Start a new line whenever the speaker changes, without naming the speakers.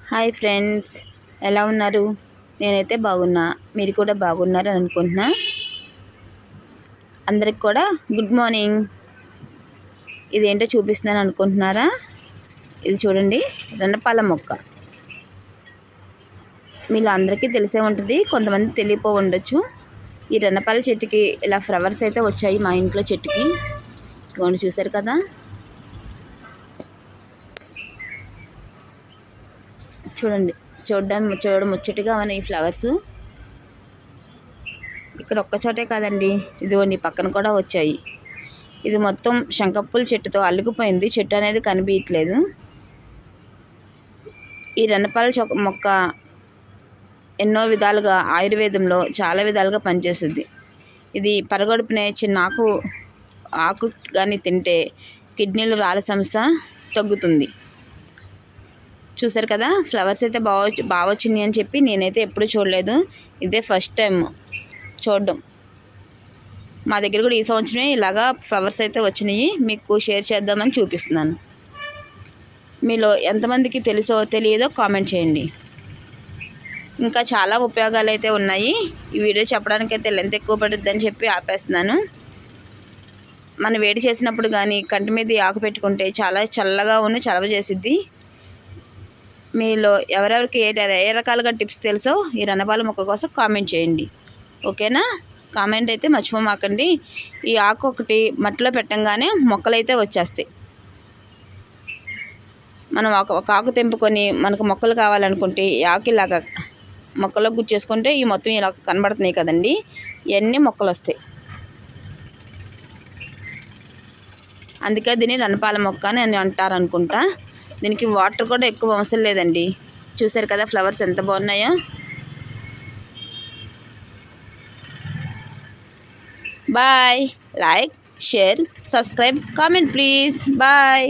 Hi friends, ఎలా ఉన్నారు? నేనైతే బాగున్నా, మీరు కూడా బాగున్నారు అని అనుకుంటున్నా. అందరికి కూడా గుడ్ మార్నింగ్. ఇదేంటో చూపిస్తున్నాను అనుకుంటున్నారా? ఇది చూడండి, రణపాల మొక్క. మీలో అందరికీ తెలిసే ఉంటుంది, కొంతమంది తెలియపో ఉండొచ్చు. ఈ రణపాల చెట్టుకి ఇలా ఫ్లవర్స్ అయితే వచ్చాయి మా ఇంట్లో చెట్టుకి. ఇదిగోండి, చూసారు కదా. చూడండి, చూడడం ముచ్చటగా ఉన్నాయి ఈ ఫ్లవర్స్. ఇక్కడ ఒక్క చోటే కాదండి, ఇదిగోండి పక్కన కూడా వచ్చాయి. ఇది మొత్తం శంఖపూల చెట్టుతో అల్లుకుపోయింది. చెట్టు అనేది కనిపించట్లేదు. ఈ రణపాల మొక్క ఎన్నో విధాలుగా ఆయుర్వేదంలో చాలా విధాలుగా పనిచేస్తుంది. ఇది పరగడుపునే చిన్న ఆకు కానీ తింటే కిడ్నీలో రాళ్ళ సమస్య తగ్గుతుంది. చూసారు కదా, ఫ్లవర్స్ అయితే బాగా వచ్చినాయి అని చెప్పి నేనైతే ఎప్పుడూ చూడలేదు. ఇదే ఫస్ట్ టైం చూడడం. మా దగ్గర కూడా ఈ సంవత్సరమే ఇలాగా ఫ్లవర్స్ అయితే వచ్చినాయి. మీకు షేర్ చేద్దామని చూపిస్తున్నాను. మీలో ఎంతమందికి తెలుసో తెలియదో కామెంట్ చేయండి. ఇంకా చాలా ఉపయోగాలు అయితే ఉన్నాయి. ఈ వీడియో చెప్పడానికైతే లెంత్ ఎక్కువ పడుద్దని చెప్పి ఆపేస్తున్నాను. మనం వేడి చేసినప్పుడు కానీ కంటి మీద ఆకు పెట్టుకుంటే చాలా చల్లగా చలవ చేసిద్ది. మీలో ఎవరెవరికి ఏ రకాలుగా టిప్స్ తెలుసో ఈ రణపాల మొక్క కోసం కామెంట్ చేయండి, ఓకేనా? కామెంట్ అయితే మర్చిపోమాకండి. ఈ ఆకు ఒకటి మట్టిలో పెట్టంగానే మొక్కలైతే వచ్చేస్తాయి. మనం ఒక ఆకు తెంపుకొని మనకు మొక్కలు కావాలనుకుంటే ఈ ఆకు ఇలాగా మొక్కలో గుచ్చేసుకుంటే ఈ మొత్తం ఇలా కనబడుతున్నాయి కదండి, ఇవన్నీ మొక్కలు వస్తాయి. అందుకే దీన్ని రణపాల మొక్క అని అంటారు అనుకుంటా. దీనికి వాటర్ కూడా ఎక్కువ అవసరం లేదండి. చూసారు కదా ఫ్లవర్స్ ఎంత బాగున్నాయో. Bye. Like, share, subscribe, comment please. Bye.